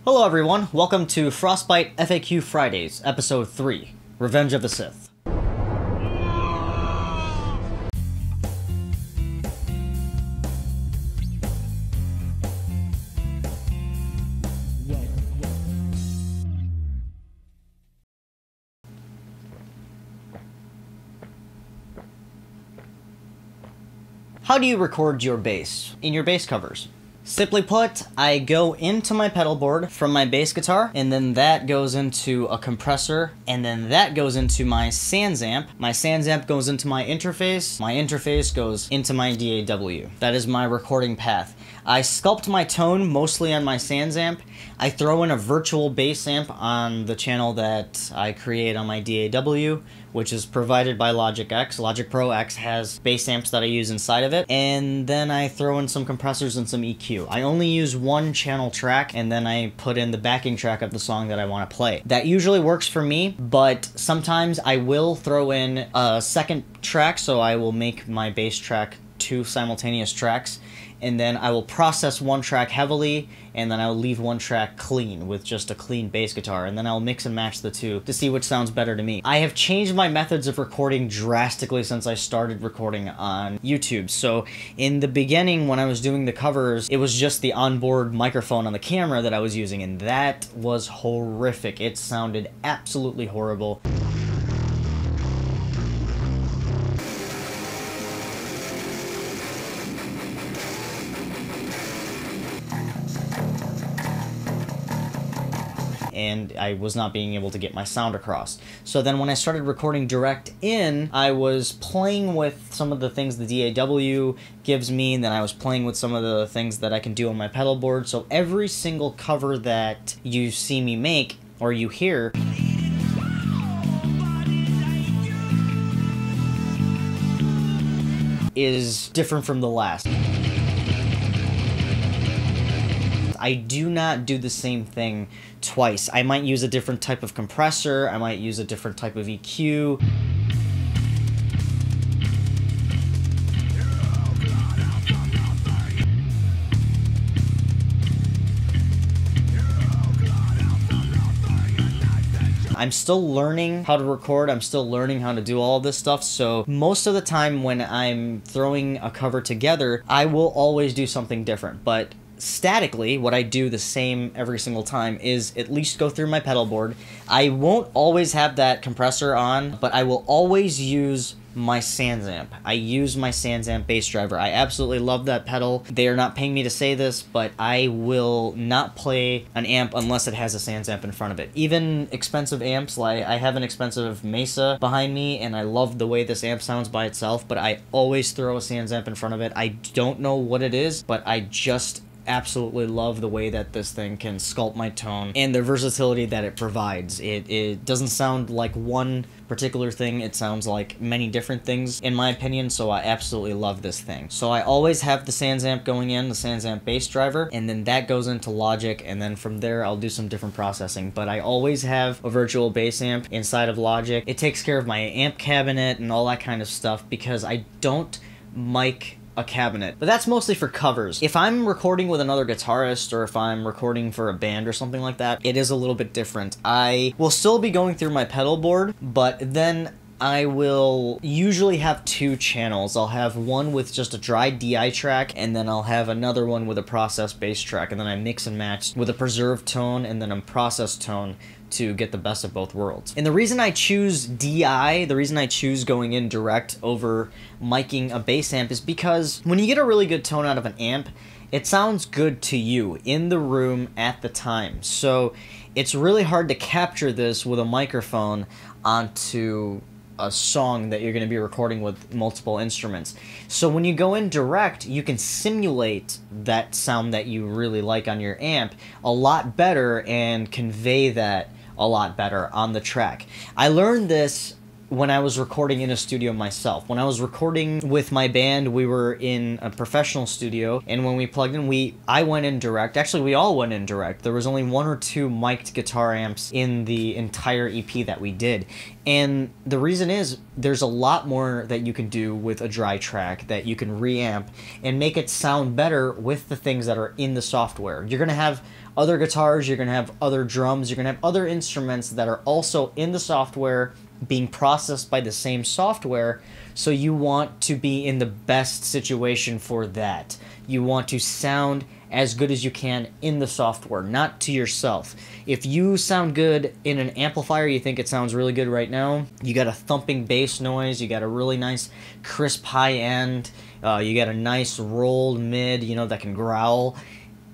Hello everyone, welcome to Frostbyte FAQ Fridays, Episode 3, Revenge of the Sith. How do you record your bass in your bass covers? Simply put, I go into my pedal board from my bass guitar, and then that goes into a compressor, and then that goes into my sans amp. My sans amp goes into my interface goes into my DAW. That is my recording path. I sculpt my tone mostly on my sans amp. I throw in a virtual bass amp on the channel that I create on my DAW, which is provided by Logic X. Logic Pro X has bass amps that I use inside of it, and then I throw in some compressors and some EQ. I only use one channel track, and then I put in the backing track of the song that I want to play. That usually works for me, but sometimes I will throw in a second track, so I will make my bass track two simultaneous tracks, and then I will process one track heavily, and then I'll leave one track clean with just a clean bass guitar, and then I'll mix and match the two to see which sounds better to me. I have changed my methods of recording drastically since I started recording on YouTube. So in the beginning, when I was doing the covers, it was just the onboard microphone on the camera that I was using, and that was horrific. It sounded absolutely horrible. And I was not being able to get my sound across. So then when I started recording direct in, I was playing with some of the things the DAW gives me, and then I was playing with some of the things that I can do on my pedal board. So every single cover that you see me make, or you hear, is different from the last. I do not do the same thing twice. I might use a different type of compressor, I might use a different type of EQ. I'm still learning how to record, I'm still learning how to do all of this stuff, so most of the time when I'm throwing a cover together, I will always do something different, but statically, what I do the same every single time is at least go through my pedal board. I won't always have that compressor on, but I will always use my sans amp. I use my sans amp bass driver. I absolutely love that pedal. They are not paying me to say this, but I will not play an amp unless it has a sans amp in front of it. Even expensive amps, like I have an expensive Mesa behind me, and I love the way this amp sounds by itself, but I always throw a sans amp in front of it. I don't know what it is, but I just absolutely love the way that this thing can sculpt my tone and the versatility that it provides. It doesn't sound like one particular thing, it sounds like many different things in my opinion, so I absolutely love this thing. So I always have the sans amp going in, the sans amp bass driver, and then that goes into Logic, and then from there I'll do some different processing, but I always have a virtual bass amp inside of Logic. It takes care of my amp cabinet and all that kind of stuff because I don't mic a cabinet, but that's mostly for covers. If I'm recording with another guitarist, or if I'm recording for a band or something like that, it is a little bit different. I will still be going through my pedal board, but then I will usually have two channels. I'll have one with just a dry DI track, and then I'll have another one with a processed bass track, and then I mix and match with a preserved tone and then a processed tone to get the best of both worlds. And the reason I choose DI, the reason I choose going in direct over miking a bass amp is because when you get a really good tone out of an amp, it sounds good to you in the room at the time. So it's really hard to capture this with a microphone onto a song that you're going to be recording with multiple instruments. So when you go in direct, you can simulate that sound that you really like on your amp a lot better and convey that a lot better on the track. I learned this when I was recording in a studio myself. When I was recording with my band, we were in a professional studio, and when we plugged in, I went in direct. Actually, we all went in direct. There was only one or two mic'd guitar amps in the entire EP that we did, And the reason is there's a lot more that you can do with a dry track, that you can reamp and make it sound better with the things that are in the software. You're going to have other guitars, you're going to have other drums, you're going to have other instruments that are also in the software being processed by the same software, so you want to be in the best situation for that. You want to sound as good as you can in the software, not to yourself. If you sound good in an amplifier, you think it sounds really good right now, you got a thumping bass noise, you got a really nice crisp high end, you got a nice rolled mid, you know, that can growl,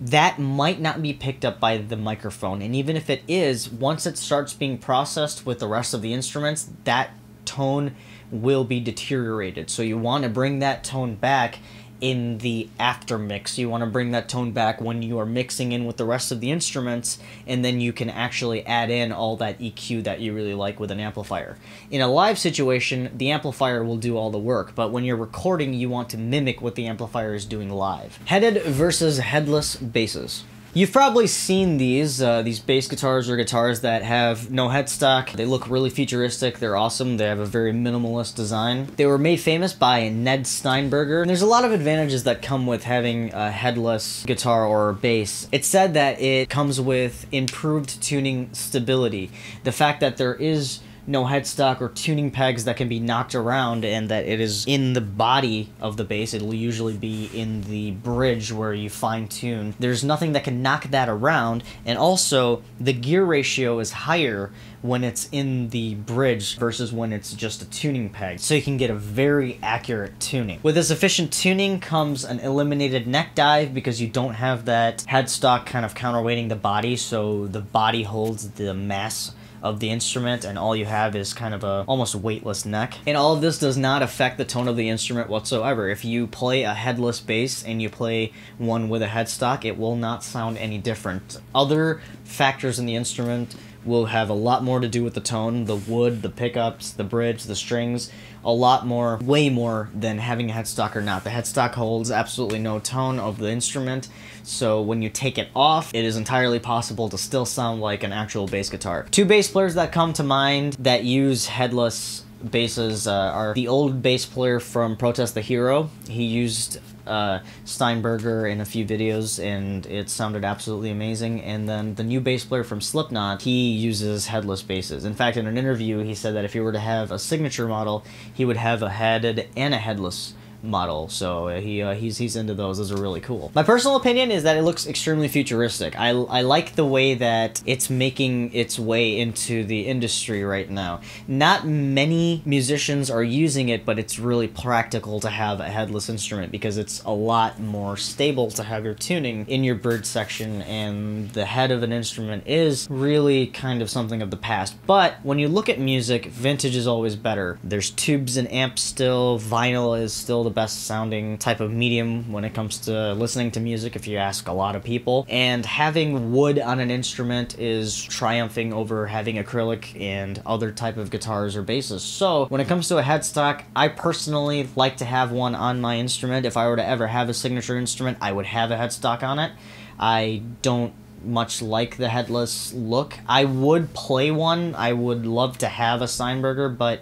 that might not be picked up by the microphone. And even if it is, once it starts being processed with the rest of the instruments, that tone will be deteriorated. So you want to bring that tone back in the after mix. You want to bring that tone back when you are mixing in with the rest of the instruments, and then you can actually add in all that EQ that you really like with an amplifier. In a live situation, the amplifier will do all the work, but when you're recording, you want to mimic what the amplifier is doing live. Headed versus headless basses. You've probably seen these bass guitars or guitars that have no headstock. They look really futuristic, they're awesome, they have a very minimalist design. They were made famous by Ned Steinberger, and there's a lot of advantages that come with having a headless guitar or bass. It's said that it comes with improved tuning stability. The fact that there is no headstock or tuning pegs that can be knocked around, and that it is in the body of the bass. It'll usually be in the bridge where you fine tune. There's nothing that can knock that around, and also the gear ratio is higher when it's in the bridge versus when it's just a tuning peg, so you can get a very accurate tuning. With this efficient tuning comes an eliminated neck dive, because you don't have that headstock kind of counterweighting the body, so the body holds the mass of the instrument, and all you have is kind of a almost weightless neck. And all of this does not affect the tone of the instrument whatsoever. If you play a headless bass and you play one with a headstock, it will not sound any different. Other factors in the instrument will have a lot more to do with the tone, the wood, the pickups, the bridge, the strings, a lot more, way more than having a headstock or not. The headstock holds absolutely no tone of the instrument, so when you take it off, it is entirely possible to still sound like an actual bass guitar. Two bass players that come to mind that use headless basses are the old bass player from Protest the Hero. He used Steinberger in a few videos, and it sounded absolutely amazing. And then the new bass player from Slipknot, he uses headless basses. In fact, in an interview, he said that if he were to have a signature model, he would have a headed and a headless model, so he's into those. Those are really cool. My personal opinion is that it looks extremely futuristic. I like the way that it's making its way into the industry right now. Not many musicians are using it, but it's really practical to have a headless instrument, because it's a lot more stable to have your tuning in your bridge section, and the head of an instrument is really kind of something of the past. But when you look at music, vintage is always better. There's tubes and amps still, vinyl is still the best sounding type of medium when it comes to listening to music, if you ask a lot of people. And having wood on an instrument is triumphing over having acrylic and other type of guitars or basses. So when it comes to a headstock, I personally like to have one on my instrument. If I were to ever have a signature instrument, I would have a headstock on it. I don't much like the headless look. I would play one. I would love to have a Steinberger, but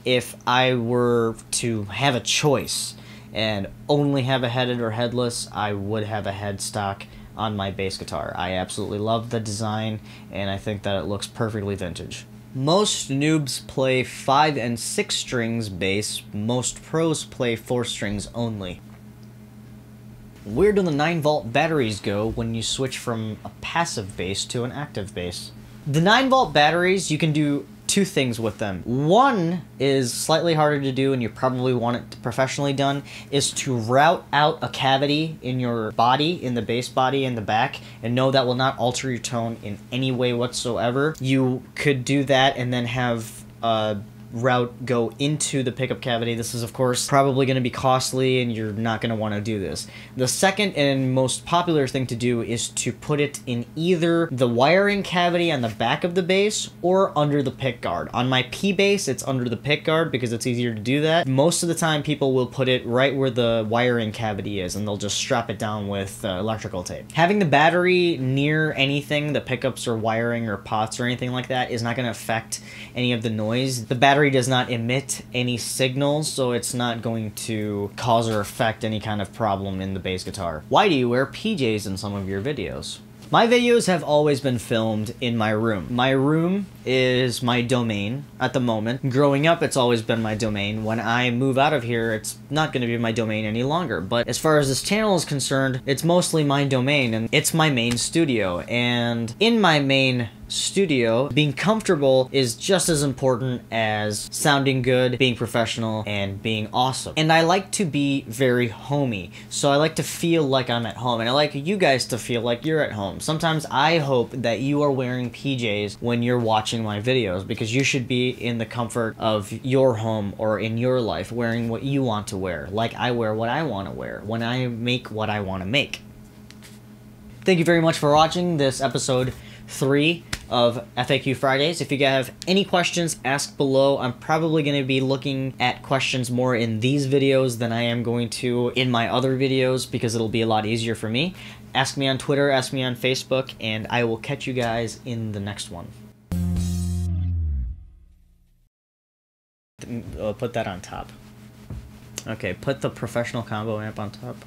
if I were to have a choice and only have a headed or headless, I would have a headstock on my bass guitar. I absolutely love the design, and I think that it looks perfectly vintage. Most noobs play 5 and 6 strings bass. Most pros play 4 strings only. Where do the 9-volt batteries go when you switch from a passive bass to an active bass? The 9-volt batteries, you can do 2 things with them. One is slightly harder to do, and you probably want it professionally done, is to route out a cavity in your body, in the bass body in the back, and no, that will not alter your tone in any way whatsoever. You could do that and then have a route go into the pickup cavity. This is, of course, probably going to be costly and you're not going to want to do this. The second and most popular thing to do is to put it in either the wiring cavity on the back of the bass or under the pick guard. On my P bass, it's under the pick guard because it's easier to do that. Most of the time, people will put it right where the wiring cavity is, and they'll just strap it down with electrical tape. Having the battery near anything, the pickups or wiring or pots or anything like that, is not going to affect any of the noise. The battery does not emit any signals, so it's not going to cause or affect any kind of problem in the bass guitar. Why do you wear PJs in some of your videos? My videos have always been filmed in my room. My room is my domain at the moment. Growing up, it's always been my domain. When I move out of here, it's not going to be my domain any longer. But as far as this channel is concerned, it's mostly my domain, and it's my main studio. And in my main studio, being comfortable is just as important as sounding good, being professional, and being awesome. And I like to be very homey, so I like to feel like I'm at home, and I like you guys to feel like you're at home. Sometimes I hope that you are wearing PJs when you're watching my videos, because you should be in the comfort of your home or in your life wearing what you want to wear, like I wear what I want to wear when I make what I want to make. Thank you very much for watching this episode 3 of FAQ Fridays. If you guys have any questions, ask below. I'm probably going to be looking at questions more in these videos than I am going to in my other videos, because it'll be a lot easier for me. Ask me on Twitter, ask me on Facebook, and I will catch you guys in the next one. Put that on top. Okay, put the professional combo amp on top.